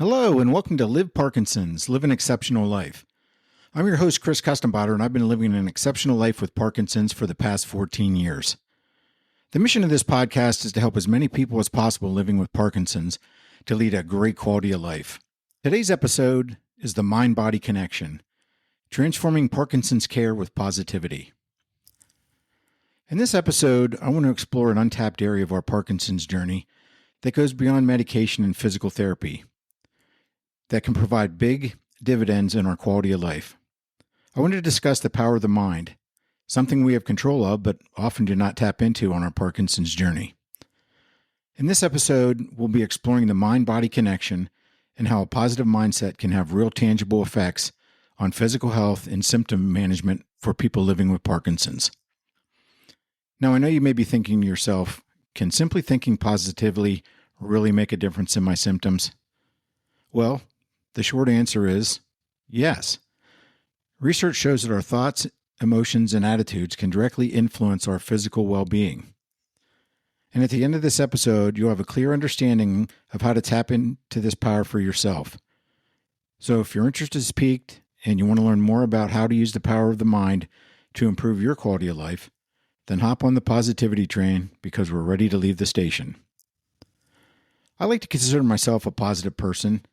Hello, and welcome to Live Parkinson's, Live an Exceptional Life. I'm your host, Chris Custenbotter, and I've been living an exceptional life with Parkinson's for the past 14 years. The mission of this podcast is to help as many people as possible living with Parkinson's to lead a great quality of life. Today's episode is the mind-body connection, transforming Parkinson's care with positivity. In this episode, I want to explore an untapped area of our Parkinson's journey that goes beyond medication and physical therapy, that can provide big dividends in our quality of life. I want to discuss the power of the mind, something we have control of but often do not tap into on our Parkinson's journey. In this episode, we'll be exploring the mind-body connection and how a positive mindset can have real tangible effects on physical health and symptom management for people living with Parkinson's. Now, I know you may be thinking to yourself, can simply thinking positively really make a difference in my symptoms? Well, the short answer is yes. Research shows that our thoughts, emotions, and attitudes can directly influence our physical well-being. And at the end of this episode, you'll have a clear understanding of how to tap into this power for yourself. So if your interest is piqued and you want to learn more about how to use the power of the mind to improve your quality of life, then hop on the positivity train because we're ready to leave the station. I like to consider myself a positive person,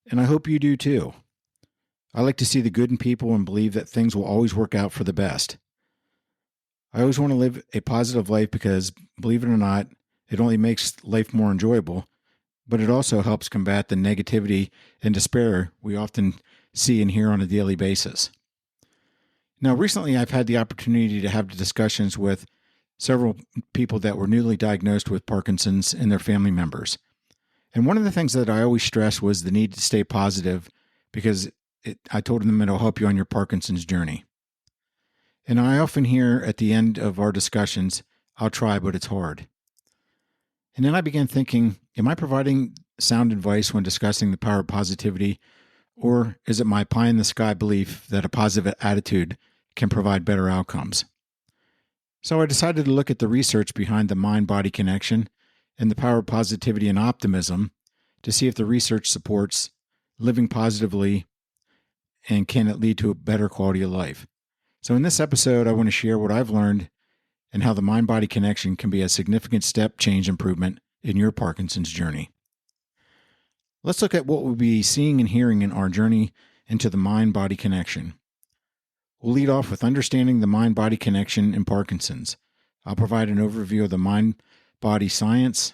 and I hope you do too. I like to see the good in people and believe that things will always work out for the best. I always want to live a positive life because, believe it or not, it only makes life more enjoyable, but it also helps combat the negativity and despair we often see and hear on a daily basis. Now, recently I've had the opportunity to have discussions with several people that were newly diagnosed with Parkinson's and their family members. And one of the things that I always stress was the need to stay positive because I told them it'll help you on your Parkinson's journey. And I often hear at the end of our discussions, I'll try, but it's hard. And then I began thinking, am I providing sound advice when discussing the power of positivity, or is it my pie-in-the-sky belief that a positive attitude can provide better outcomes? So I decided to look at the research behind the mind-body connection and the power of positivity and optimism to see if the research supports living positively and can it lead to a better quality of life. So in this episode, I want to share what I've learned and how the mind-body connection can be a significant step change improvement in your Parkinson's journey. Let's look at what we'll be seeing and hearing in our journey into the mind-body connection. We'll lead off with understanding the mind-body connection in Parkinson's. I'll provide an overview of the mind-body science,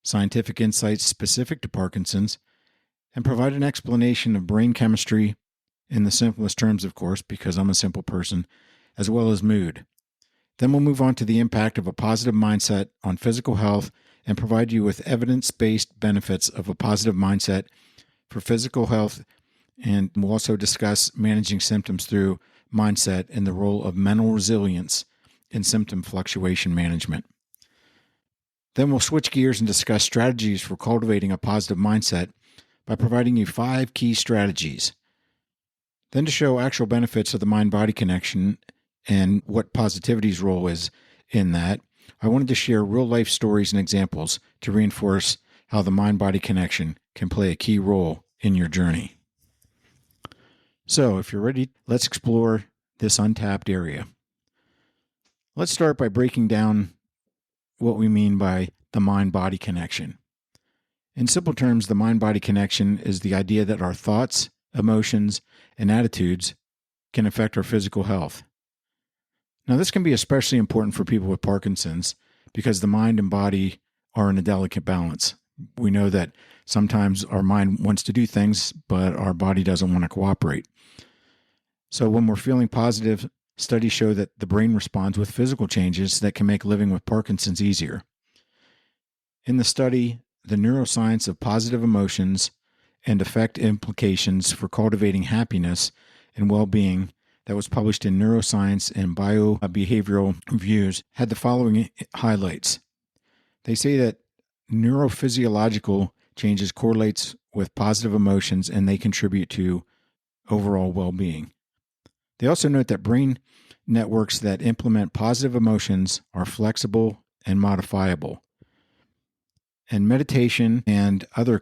scientific insights specific to Parkinson's, and provide an explanation of brain chemistry in the simplest terms, of course, because I'm a simple person, as well as mood. Then we'll move on to the impact of a positive mindset on physical health and provide you with evidence-based benefits of a positive mindset for physical health, and we'll also discuss managing symptoms through mindset and the role of mental resilience in symptom fluctuation management. Then we'll switch gears and discuss strategies for cultivating a positive mindset by providing you 5 key strategies. Then to show actual benefits of the mind-body connection and what positivity's role is in that, I wanted to share real-life stories and examples to reinforce how the mind-body connection can play a key role in your journey. So, if you're ready, let's explore this untapped area. Let's start by breaking down what we mean by the mind-body connection. In simple terms, the mind-body connection is the idea that our thoughts, emotions, and attitudes can affect our physical health. Now, this can be especially important for people with Parkinson's because the mind and body are in a delicate balance. We know that sometimes our mind wants to do things, but our body doesn't want to cooperate. So when we're feeling positive, studies show that the brain responds with physical changes that can make living with Parkinson's easier. In the study, The Neuroscience of Positive Emotions and Affect Implications for Cultivating Happiness and Well-Being, that was published in Neuroscience and Biobehavioral Reviews, had the following highlights. They say that neurophysiological changes correlates with positive emotions and they contribute to overall well-being. They also note that brain networks that implement positive emotions are flexible and modifiable. And meditation and other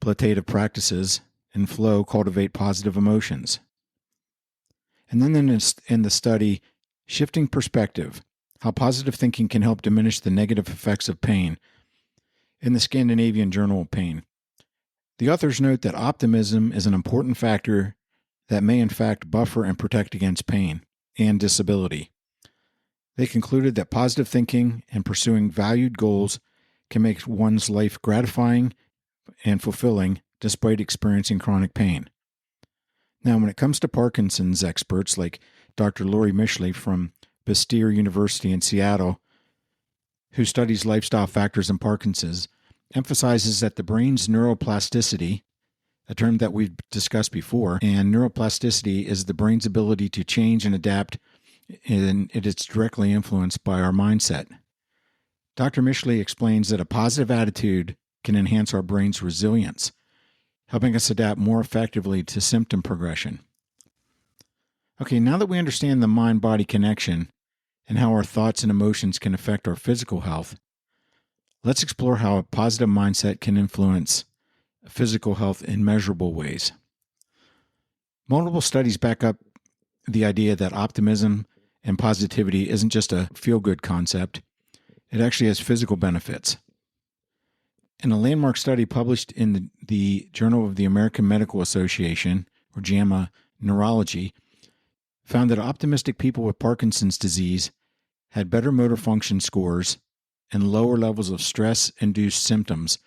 contemplative practices, and flow cultivate positive emotions. And then in the study, Shifting Perspective, How Positive Thinking Can Help Diminish the Negative Effects of Pain, in the Scandinavian Journal of Pain. The authors note that optimism is an important factor that may in fact buffer and protect against pain and disability. They concluded that positive thinking and pursuing valued goals can make one's life gratifying and fulfilling despite experiencing chronic pain. Now, when it comes to Parkinson's, experts like Dr. Lori Mishley from Bastyr University in Seattle, who studies lifestyle factors in Parkinson's, emphasizes that the brain's neuroplasticity, a term that we've discussed before, and neuroplasticity is the brain's ability to change and adapt, and it's directly influenced by our mindset. Dr. Mishley explains that a positive attitude can enhance our brain's resilience, helping us adapt more effectively to symptom progression. Okay, now that we understand the mind-body connection and how our thoughts and emotions can affect our physical health, let's explore how a positive mindset can influence physical health in measurable ways. Multiple studies back up the idea that optimism and positivity isn't just a feel-good concept. It actually has physical benefits. In a landmark study published in the Journal of the American Medical Association, or JAMA Neurology, found that optimistic people with Parkinson's disease had better motor function scores and lower levels of stress-induced symptoms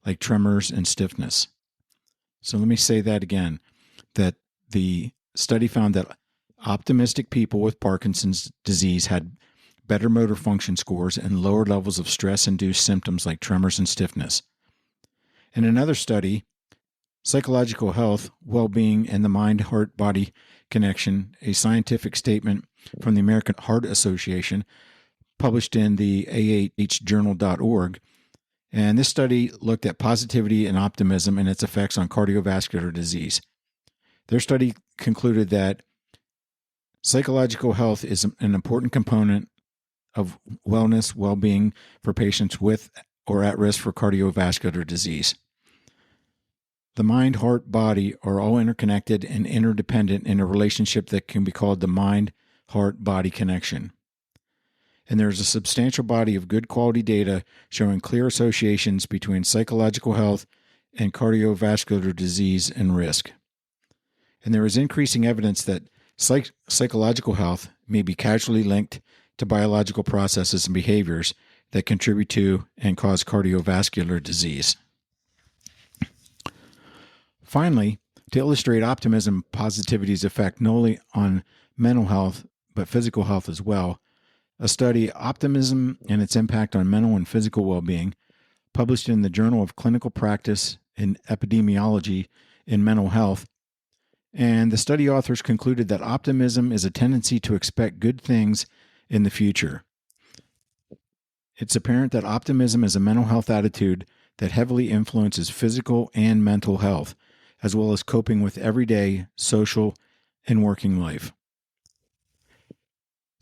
like tremors and stiffness. So let me say that again, that the study found that optimistic people with Parkinson's disease had better motor function scores and lower levels of stress-induced symptoms like tremors and stiffness. In another study, Psychological Health, Well-Being, and the Mind-Heart-Body Connection, a scientific statement from the American Heart Association, published in the ahjournal.org, and this study looked at positivity and optimism and its effects on cardiovascular disease. Their study concluded that psychological health is an important component of wellness, well-being for patients with or at risk for cardiovascular disease. The mind, heart, body are all interconnected and interdependent in a relationship that can be called the mind-heart-body connection. And there is a substantial body of good quality data showing clear associations between psychological health and cardiovascular disease and risk. And there is increasing evidence that psychological health may be causally linked to biological processes and behaviors that contribute to and cause cardiovascular disease. Finally, to illustrate optimism and positivity's effect not only on mental health but physical health as well, a study, Optimism and Its Impact on Mental and Physical Well-Being, published in the Journal of Clinical Practice in Epidemiology in Mental Health, and the study authors concluded that optimism is a tendency to expect good things in the future. It's apparent that optimism is a mental health attitude that heavily influences physical and mental health, as well as coping with everyday social and working life.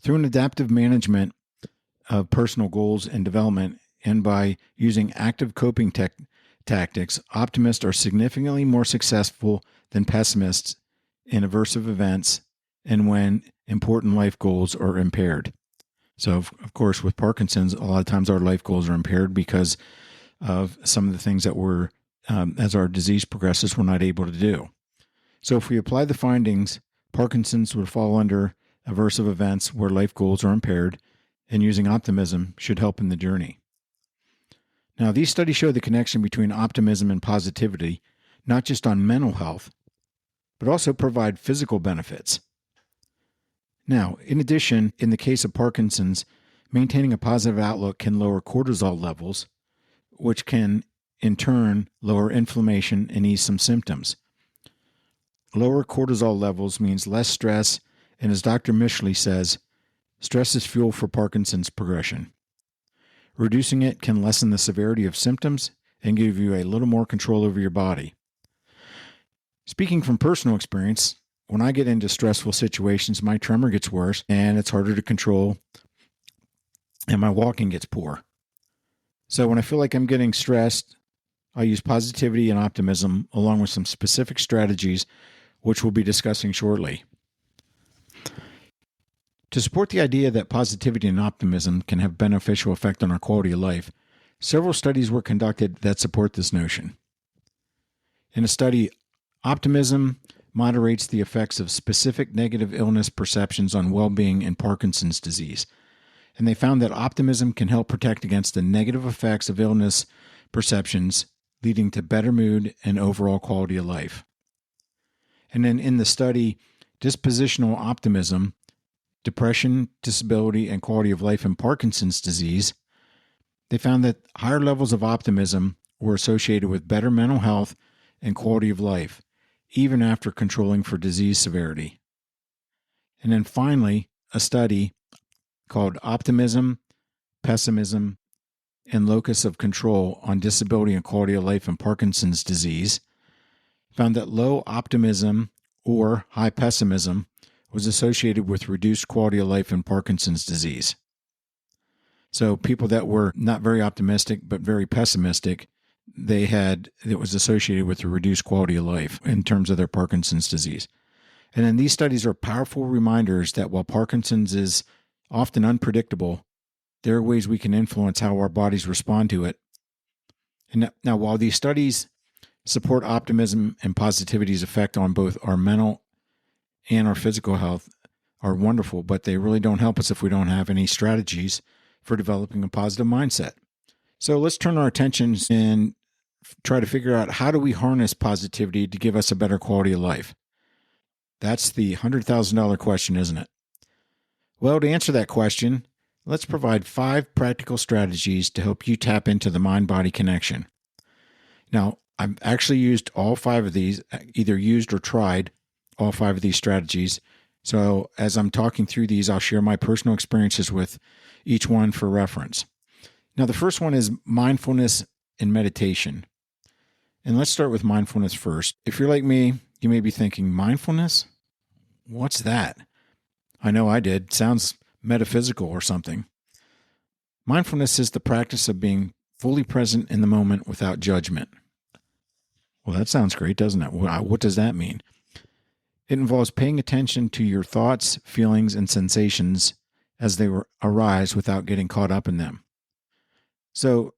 Through an adaptive management of personal goals and development, and by using active coping tactics, optimists are significantly more successful than pessimists in aversive events and when important life goals are impaired. So, of course, with Parkinson's, a lot of times our life goals are impaired because of some of the things that we're, as our disease progresses, we're not able to do. So if we apply the findings, Parkinson's would fall under aversive events where life goals are impaired, and using optimism should help in the journey. Now, these studies show the connection between optimism and positivity, not just on mental health, but also provide physical benefits. Now, in addition, in the case of Parkinson's, maintaining a positive outlook can lower cortisol levels, which can, in turn, lower inflammation and ease some symptoms. Lower cortisol levels means less stress, and as Dr. Mishley says, stress is fuel for Parkinson's progression. Reducing it can lessen the severity of symptoms and give you a little more control over your body. Speaking from personal experience, when I get into stressful situations, my tremor gets worse and it's harder to control, and my walking gets poor. So when I feel like I'm getting stressed, I use positivity and optimism along with some specific strategies, which we'll be discussing shortly. To support the idea that positivity and optimism can have beneficial effect on our quality of life, several studies were conducted that support this notion. In a study, optimism moderates the effects of specific negative illness perceptions on well-being in Parkinson's disease, and they found that optimism can help protect against the negative effects of illness perceptions, leading to better mood and overall quality of life. And then in the study, dispositional optimism, depression, disability, and quality of life in Parkinson's disease, they found that higher levels of optimism were associated with better mental health and quality of life, even after controlling for disease severity. And then finally, a study called Optimism, Pessimism, and Locus of Control on Disability and Quality of Life in Parkinson's Disease found that low optimism or high pessimism was associated with reduced quality of life in Parkinson's disease. So people that were not very optimistic but very pessimistic, it was associated with a reduced quality of life in terms of their Parkinson's disease. And then these studies are powerful reminders that while Parkinson's is often unpredictable, there are ways we can influence how our bodies respond to it. And now, while these studies support optimism and positivity's effect on both our mental and our physical health are wonderful, but they really don't help us if we don't have any strategies for developing a positive mindset. So let's turn our attentions and try to figure out, how do we harness positivity to give us a better quality of life? That's the $100,000 question, isn't it? Well, to answer that question, let's provide 5 practical strategies to help you tap into the mind-body connection. Now, I've actually used all 5 of these, either used or tried all 5 of these strategies. So as I'm talking through these, I'll share my personal experiences with each one for reference. Now, the first one is mindfulness and meditation. And let's start with mindfulness first. If you're like me, you may be thinking, mindfulness? What's that? I know I did. Sounds metaphysical or something. Mindfulness is the practice of being fully present in the moment without judgment. Well, that sounds great, doesn't it? What does that mean? It involves paying attention to your thoughts, feelings, and sensations as they arise without getting caught up in them. So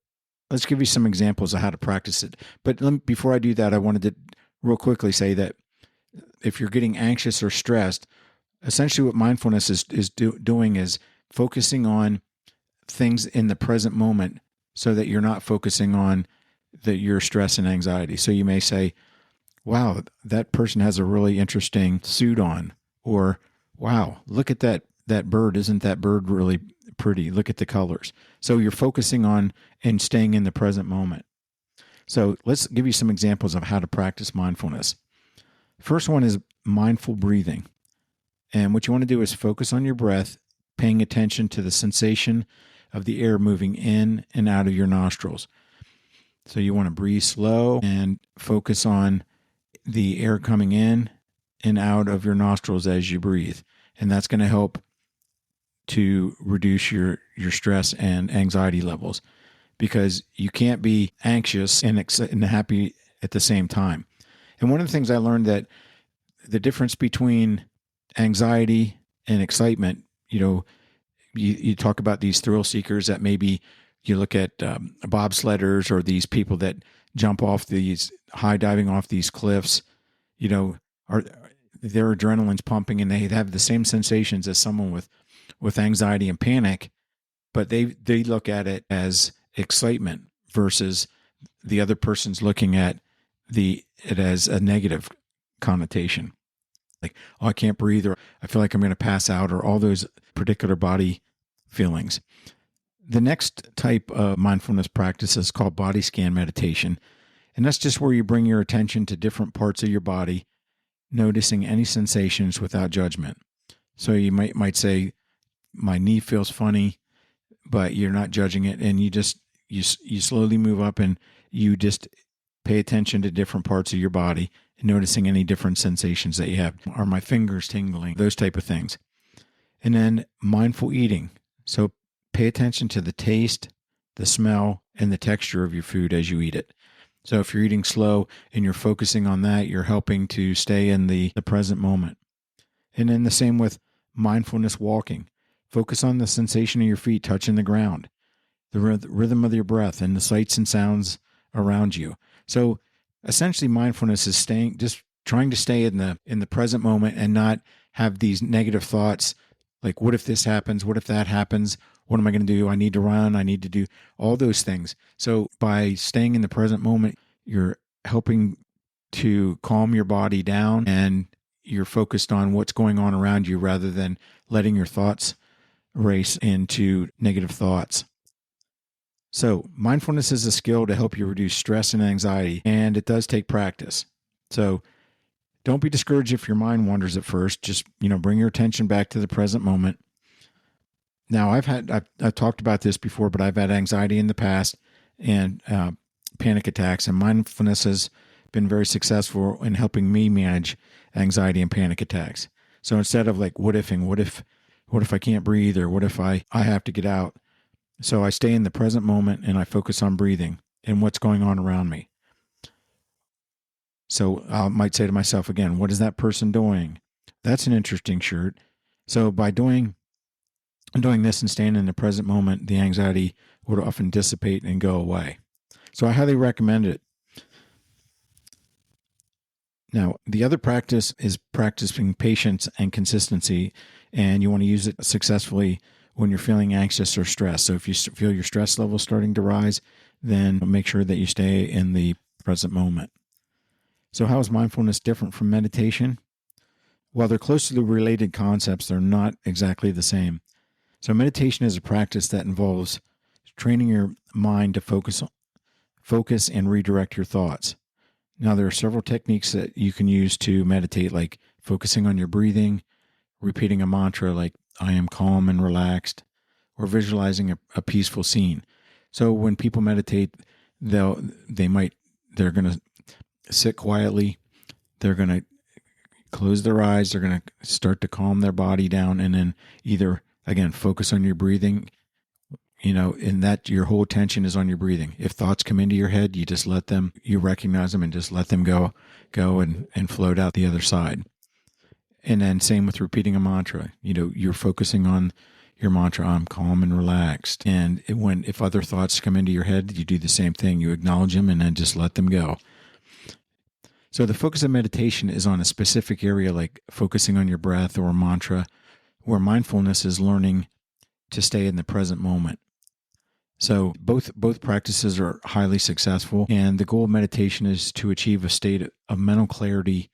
let's give you some examples of how to practice it. But before I do that, I wanted to real quickly say that if you're getting anxious or stressed, essentially what mindfulness is doing is focusing on things in the present moment so that you're not focusing on your stress and anxiety. So you may say, wow, that person has a really interesting suit on. Or, wow, look at that bird. Isn't that bird really pretty? Look at the colors. So you're focusing on and staying in the present moment. So let's give you some examples of how to practice mindfulness. First one is mindful breathing. And what you want to do is focus on your breath, paying attention to the sensation of the air moving in and out of your nostrils. So you want to breathe slow and focus on the air coming in and out of your nostrils as you breathe. And that's going to help to reduce your stress and anxiety levels, because you can't be anxious and happy at the same time. And one of the things I learned, that the difference between anxiety and excitement, you talk about these thrill seekers that maybe you look at bobsledders or these people that jump off these high diving off these cliffs, their adrenaline's pumping and they have the same sensations as someone with anxiety and panic, but they look at it as excitement versus the other person's looking at it as a negative connotation. Like, oh, I can't breathe, or I feel like I'm going to pass out, or all those particular body feelings. The next type of mindfulness practice is called body scan meditation. And that's just where you bring your attention to different parts of your body, noticing any sensations without judgment. So you might say, my knee feels funny, but you're not judging it. And you slowly move up and you just pay attention to different parts of your body and noticing any different sensations that you have. Are my fingers tingling? Those type of things. And then mindful eating. So pay attention to the taste, the smell, and the texture of your food as you eat it. So if you're eating slow and you're focusing on that, you're helping to stay in the present moment. And then the same with mindfulness walking. Focus on the sensation of your feet touching the ground, the rhythm of your breath, and the sights and sounds around you. So essentially mindfulness is just trying to stay in the present moment and not have these negative thoughts like, what if this happens? What if that happens? What am I going to do? I need to run. I need to do all those things. So by staying in the present moment, you're helping to calm your body down, and you're focused on what's going on around you rather than letting your thoughts race into negative thoughts. So mindfulness is a skill to help you reduce stress and anxiety, and it does take practice. So don't be discouraged if your mind wanders at first. Just, bring your attention back to the present moment. Now, I've talked about this before, but I've had anxiety in the past and panic attacks, and mindfulness has been very successful in helping me manage anxiety and panic attacks. So instead of like, what if I can't breathe, or what if I have to get out? So I stay in the present moment and I focus on breathing and what's going on around me. So I might say to myself again, what is that person doing? That's an interesting shirt. So by doing this and staying in the present moment, the anxiety would often dissipate and go away. So I highly recommend it. Now, the other practice is practicing patience and consistency, and you want to use it successfully when you're feeling anxious or stressed. So if you feel your stress level starting to rise, then make sure that you stay in the present moment. So how is mindfulness different from meditation? While they're closely related concepts, they're not exactly the same. So meditation is a practice that involves training your mind to focus and redirect your thoughts. Now, there are several techniques that you can use to meditate, like focusing on your breathing, repeating a mantra like, I am calm and relaxed, or visualizing a peaceful scene. So when people meditate, they're going to sit quietly. They're going to close their eyes. They're going to start to calm their body down, and then either, again, focus on your breathing, in that your whole attention is on your breathing. If thoughts come into your head, you just let them, you recognize them and just let them go and float out the other side. And then same with repeating a mantra. You're focusing on your mantra, I'm calm and relaxed. And if other thoughts come into your head, you do the same thing. You acknowledge them and then just let them go. So the focus of meditation is on a specific area, like focusing on your breath or a mantra, where mindfulness is learning to stay in the present moment. So both practices are highly successful, and the goal of meditation is to achieve a state of mental clarity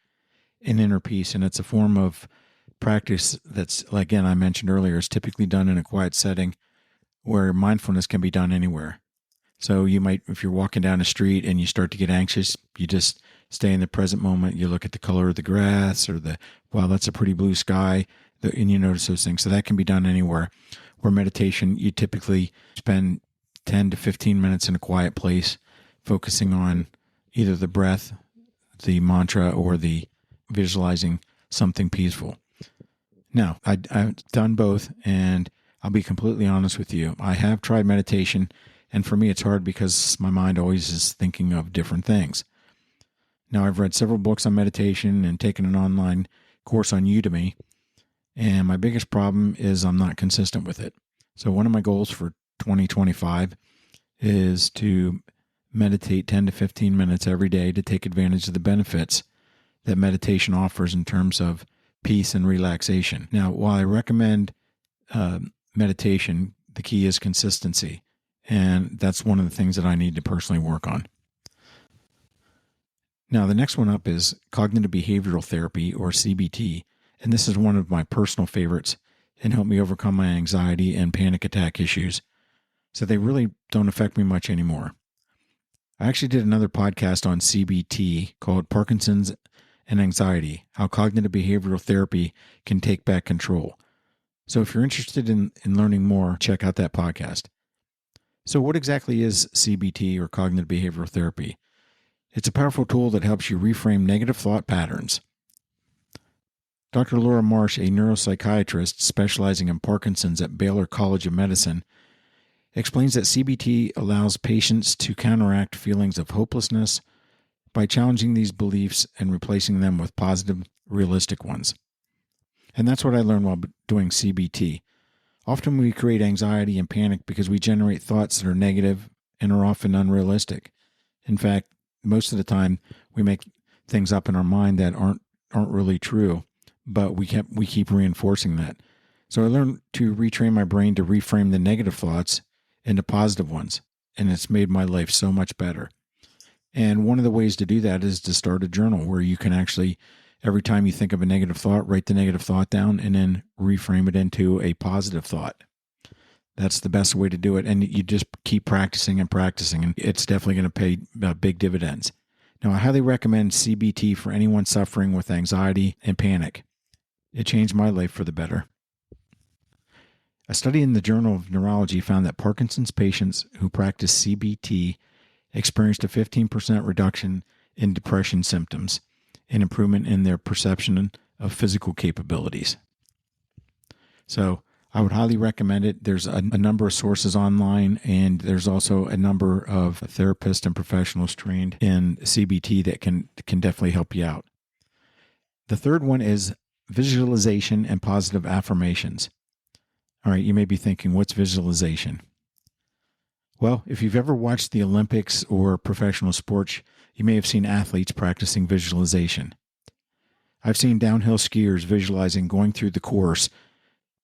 and inner peace. And it's a form of practice that's, again, I mentioned earlier, is typically done in a quiet setting where mindfulness can be done anywhere. So you might, if you're walking down the street and you start to get anxious, you just stay in the present moment. You look at the color of the grass or wow, that's a pretty blue sky, and you notice those things. So that can be done anywhere. Where meditation, you typically spend 10 to 15 minutes in a quiet place, focusing on either the breath, the mantra, or the visualizing something peaceful. Now, I've done both, and I'll be completely honest with you. I have tried meditation, and for me it's hard because my mind always is thinking of different things. Now, I've read several books on meditation and taken an online course on Udemy, and my biggest problem is I'm not consistent with it. So one of my goals for 2025 is to meditate 10 to 15 minutes every day to take advantage of the benefits that meditation offers in terms of peace and relaxation. Now, while I recommend meditation, the key is consistency. And that's one of the things that I need to personally work on. Now, the next one up is cognitive behavioral therapy, or CBT. And this is one of my personal favorites and helped me overcome my anxiety and panic attack issues. So they really don't affect me much anymore. I actually did another podcast on CBT called Parkinson's and Anxiety, How Cognitive Behavioral Therapy Can Take Back Control. So if you're interested in learning more, check out that podcast. So what exactly is CBT, or cognitive behavioral therapy? It's a powerful tool that helps you reframe negative thought patterns. Dr. Laura Marsh, a neuropsychiatrist specializing in Parkinson's at Baylor College of Medicine, explains that CBT allows patients to counteract feelings of hopelessness, by challenging these beliefs and replacing them with positive, realistic ones. And that's what I learned while doing CBT. Often we create anxiety and panic because we generate thoughts that are negative and are often unrealistic. In fact, most of the time we make things up in our mind that aren't really true, but we keep reinforcing that. So I learned to retrain my brain to reframe the negative thoughts into positive ones, and it's made my life so much better. And one of the ways to do that is to start a journal where you can actually, every time you think of a negative thought, write the negative thought down and then reframe it into a positive thought. That's the best way to do it. And you just keep practicing and practicing, and it's definitely going to pay big dividends. Now, I highly recommend CBT for anyone suffering with anxiety and panic. It changed my life for the better. A study in the Journal of Neurology found that Parkinson's patients who practiced CBT experienced a 15% reduction in depression symptoms and improvement in their perception of physical capabilities. So I would highly recommend it. There's a number of sources online, and there's also a number of therapists and professionals trained in CBT that can definitely help you out. The third one is visualization and positive affirmations. All right, you may be thinking, what's visualization? Well, if you've ever watched the Olympics or professional sports, you may have seen athletes practicing visualization. I've seen downhill skiers visualizing going through the course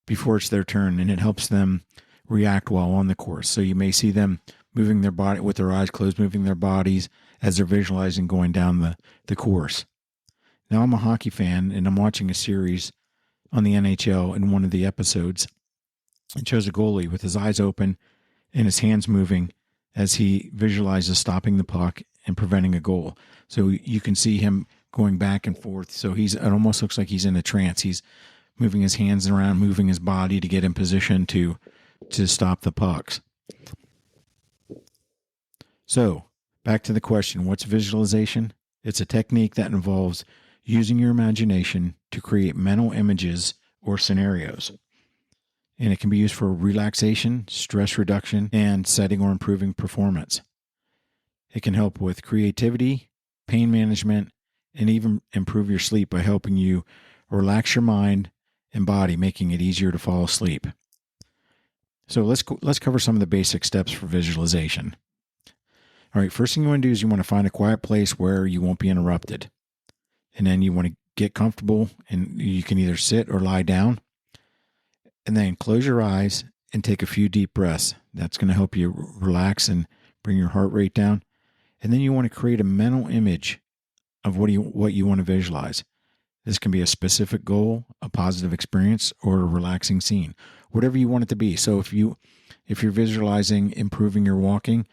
before it's their turn, and it helps them react while on the course. So you may see them moving their body with their eyes closed, moving their bodies as they're visualizing going down the course. Now, I'm a hockey fan, and I'm watching a series on the NHL, and one of the episodes, it shows a goalie with his eyes open and his hands moving as he visualizes stopping the puck and preventing a goal. So you can see him going back and forth. So it almost looks like he's in a trance. He's moving his hands around, moving his body to get in position to stop the pucks. So back to the question, what's visualization? It's a technique that involves using your imagination to create mental images or scenarios. And it can be used for relaxation, stress reduction, and setting or improving performance. It can help with creativity, pain management, and even improve your sleep by helping you relax your mind and body, making it easier to fall asleep. So let's cover some of the basic steps for visualization. All right, first thing you want to do is you want to find a quiet place where you won't be interrupted. And then you want to get comfortable, and you can either sit or lie down. And then close your eyes and take a few deep breaths. That's going to help you relax and bring your heart rate down. And then you want to create a mental image of what you want to visualize. This can be a specific goal, a positive experience, or a relaxing scene, whatever you want it to be. So if you're visualizing improving your walking,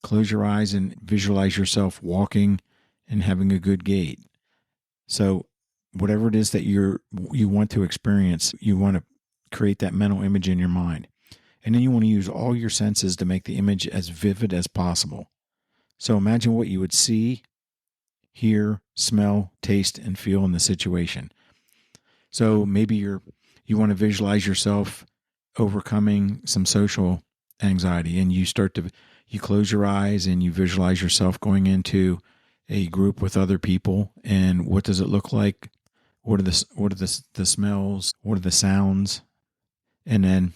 close your eyes and visualize yourself walking and having a good gait. So whatever it is that you want to experience, you want to create that mental image in your mind. And then you want to use all your senses to make the image as vivid as possible. So imagine what you would see, hear, smell, taste, and feel in the situation. So maybe you want to visualize yourself overcoming some social anxiety, and you close your eyes and you visualize yourself going into a group with other people, and what does it look like? What are the smells? What are the sounds? And then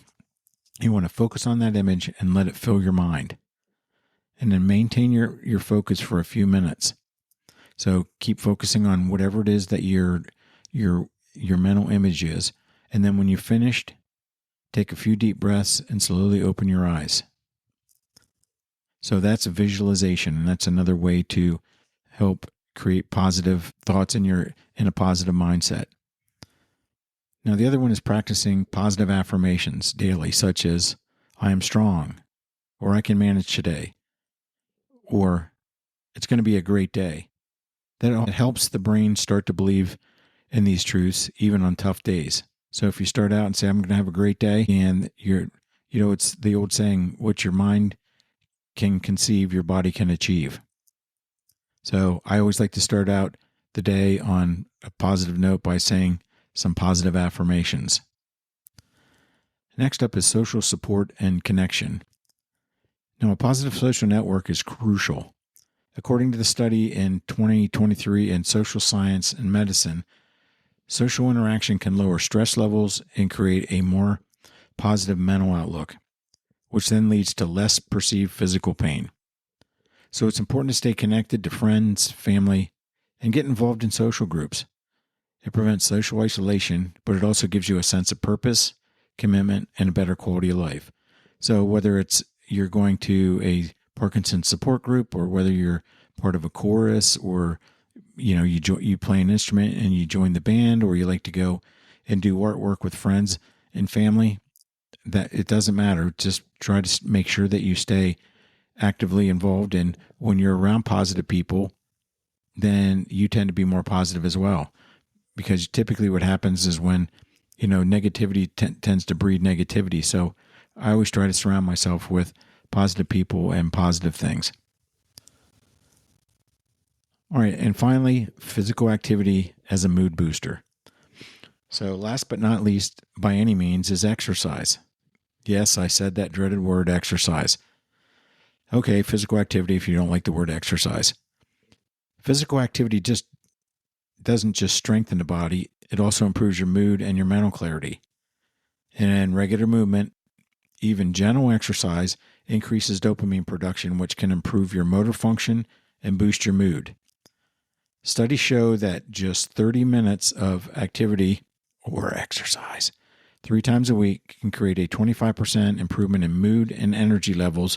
you want to focus on that image and let it fill your mind. And then maintain your focus for a few minutes. So keep focusing on whatever it is that your mental image is. And then when you're finished, take a few deep breaths and slowly open your eyes. So that's a visualization, and that's another way to help create positive thoughts in a positive mindset. Now, the other one is practicing positive affirmations daily, such as, I am strong, or I can manage today, or it's going to be a great day. That helps the brain start to believe in these truths, even on tough days. So if you start out and say, I'm going to have a great day, and it's the old saying, what your mind can conceive, your body can achieve. So I always like to start out the day on a positive note by saying some positive affirmations. Next up is social support and connection. Now, a positive social network is crucial. According to the study in 2023 in Social Science and Medicine, social interaction can lower stress levels and create a more positive mental outlook, which then leads to less perceived physical pain. So it's important to stay connected to friends, family, and get involved in social groups. It prevents social isolation, but it also gives you a sense of purpose, commitment, and a better quality of life. So whether it's you're going to a Parkinson's support group, or whether you're part of a chorus, or you play an instrument and you join the band, or you like to go and do artwork with friends and family, that it doesn't matter. Just try to make sure that you stay actively involved. And when you're around positive people, then you tend to be more positive as well. Because typically what happens is when, negativity tends to breed negativity. So I always try to surround myself with positive people and positive things. All right. And finally, physical activity as a mood booster. So last but not least, by any means, is exercise. Yes, I said that dreaded word, exercise. Okay, physical activity if you don't like the word exercise. Physical activity doesn't just strengthen the body, it also improves your mood and your mental clarity. And regular movement, even gentle exercise, increases dopamine production, which can improve your motor function and boost your mood. Studies show that just 30 minutes of activity or exercise 3 times a week can create a 25% improvement in mood and energy levels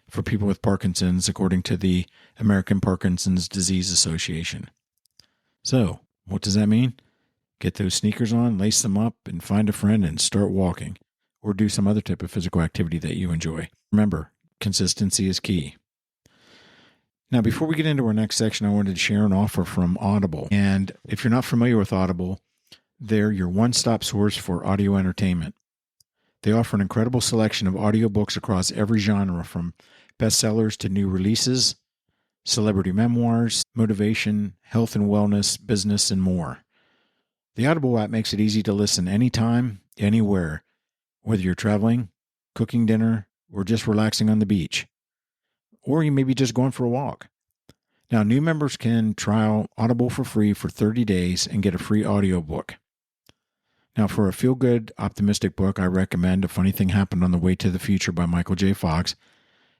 for people with Parkinson's, according to the American Parkinson's Disease Association. So, what does that mean? Get those sneakers on, lace them up, and find a friend and start walking, or do some other type of physical activity that you enjoy. Remember, consistency is key. Now, before we get into our next section, I wanted to share an offer from Audible. And if you're not familiar with Audible, they're your one-stop source for audio entertainment. They offer an incredible selection of audiobooks across every genre, from bestsellers to new releases, celebrity memoirs, motivation, health and wellness, business, and more. The Audible app makes it easy to listen anytime, anywhere, whether you're traveling, cooking dinner, or just relaxing on the beach. Or you may be just going for a walk. Now, new members can trial Audible for free for 30 days and get a free audiobook. Now, for a feel-good, optimistic book, I recommend A Funny Thing Happened on the Way to the Future by Michael J. Fox.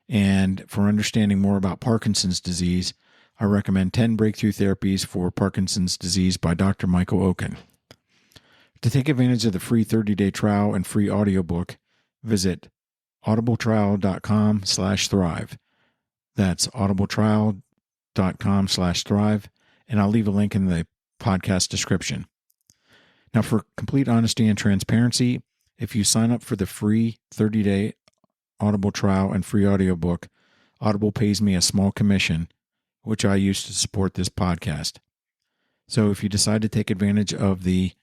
And for understanding more about Parkinson's disease, I recommend 10 Breakthrough Therapies for Parkinson's Disease by Dr. Michael Oken. To take advantage of the free 30-day trial and free audiobook, visit audibletrial.com/thrive. That's audibletrial.com/thrive, and I'll leave a link in the podcast description. Now, for complete honesty and transparency, if you sign up for the free 30-day Audible trial and free audiobook, Audible pays me a small commission, which I use to support this podcast. So if you decide to take advantage of the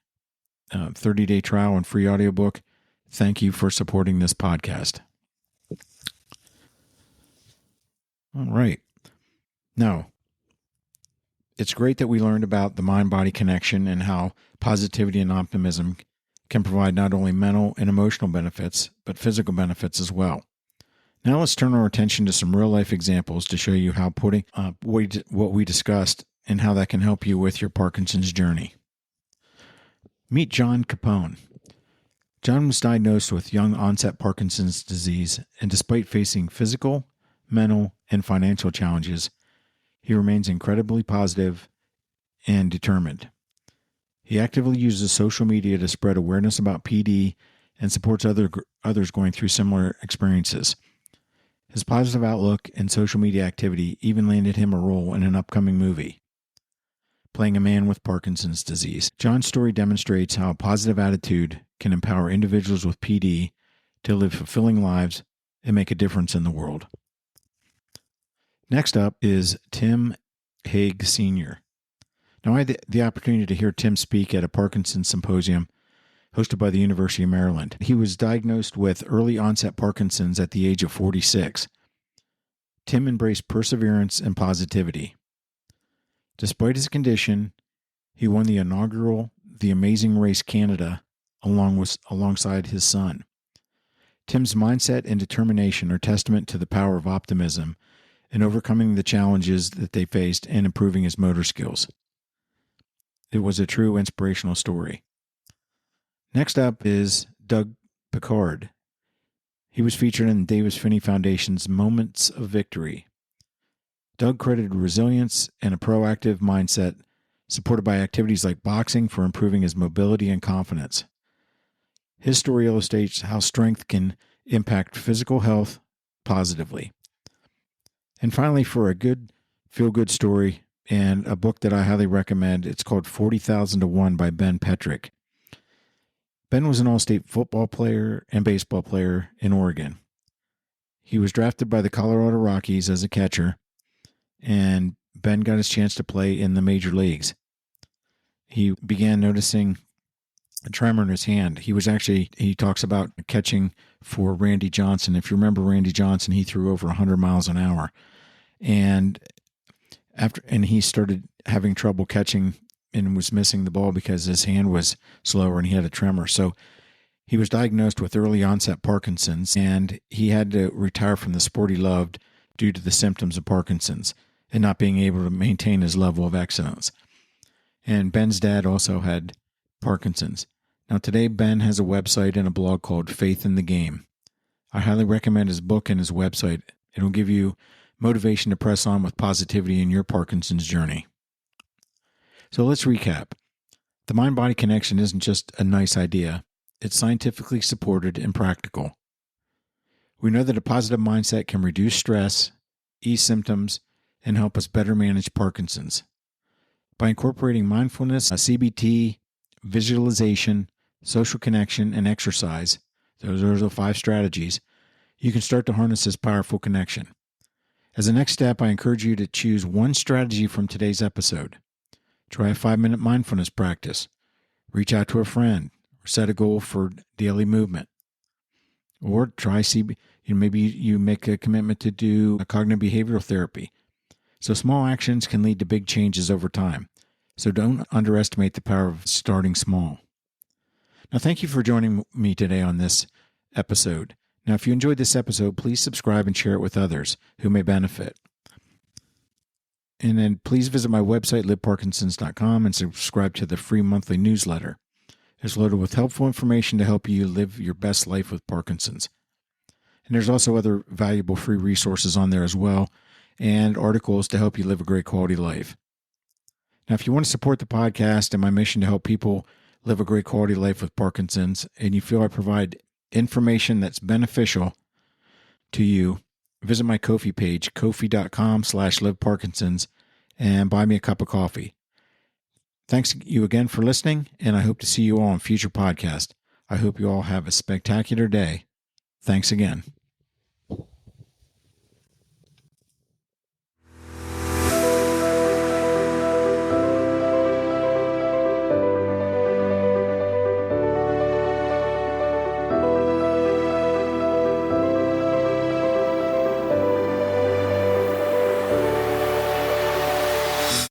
30-day trial and free audiobook, thank you for supporting this podcast. All right. Now, it's great that we learned about the mind-body connection and how positivity and optimism can provide not only mental and emotional benefits, but physical benefits as well. Now let's turn our attention to some real-life examples to show you how putting what we discussed and how that can help you with your Parkinson's journey. Meet John Capone. John was diagnosed with young-onset Parkinson's disease, and despite facing physical, mental, and financial challenges, he remains incredibly positive and determined. He actively uses social media to spread awareness about PD and supports others going through similar experiences. His positive outlook and social media activity even landed him a role in an upcoming movie, playing a man with Parkinson's disease. John's story demonstrates how a positive attitude can empower individuals with PD to live fulfilling lives and make a difference in the world. Next up is Tim Hague Sr. Now, I had the opportunity to hear Tim speak at a Parkinson's symposium hosted by the University of Maryland. He was diagnosed with early onset Parkinson's at the age of 46. Tim embraced perseverance and positivity. Despite his condition, he won the inaugural The Amazing Race Canada alongside his son. Tim's mindset and determination are testament to the power of optimism in overcoming the challenges that they faced and improving his motor skills. It was a true inspirational story. Next up is Doug Picard. He was featured in Davis Finney Foundation's Moments of Victory. Doug credited resilience and a proactive mindset supported by activities like boxing for improving his mobility and confidence. His story illustrates how strength can impact physical health positively. And finally, for a good feel-good story and a book that I highly recommend, it's called 40,000 to 1 by Ben Petrick. Ben was an all-state football player and baseball player in Oregon. He was drafted by the Colorado Rockies as a catcher, and Ben got his chance to play in the major leagues. He began noticing a tremor in his hand. He talks about catching for Randy Johnson. If you remember Randy Johnson, he threw over 100 miles an hour. And he started having trouble catching and was missing the ball because his hand was slower and he had a tremor. So he was diagnosed with early onset Parkinson's, and he had to retire from the sport he loved due to the symptoms of Parkinson's and not being able to maintain his level of excellence. And Ben's dad also had Parkinson's. Now today, Ben has a website and a blog called Faith in the Game. I highly recommend his book and his website. It'll give you motivation to press on with positivity in your Parkinson's journey. So let's recap. The mind-body connection isn't just a nice idea. It's scientifically supported and practical. We know that a positive mindset can reduce stress, ease symptoms, and help us better manage Parkinson's. By incorporating mindfulness, CBT, visualization, social connection, and exercise, those are the 5 strategies, you can start to harness this powerful connection. As a next step, I encourage you to choose one strategy from today's episode. Try a 5-minute mindfulness practice. Reach out to a friend or set a goal for daily movement. Or try maybe you make a commitment to do a cognitive behavioral therapy. So small actions can lead to big changes over time. So don't underestimate the power of starting small. Now, thank you for joining me today on this episode. Now, if you enjoyed this episode, please subscribe and share it with others who may benefit. And then please visit my website, liveparkinsons.com, and subscribe to the free monthly newsletter. It's loaded with helpful information to help you live your best life with Parkinson's. And there's also other valuable free resources on there as well, and articles to help you live a great quality life. Now, if you want to support the podcast and my mission to help people live a great quality life with Parkinson's, and you feel I provide information that's beneficial to you, visit my Ko-fi page, ko-fi.com/liveparkinsons, and buy me a cup of coffee. Thanks you again for listening, and I hope to see you all on future podcasts. I hope you all have a spectacular day. Thanks again.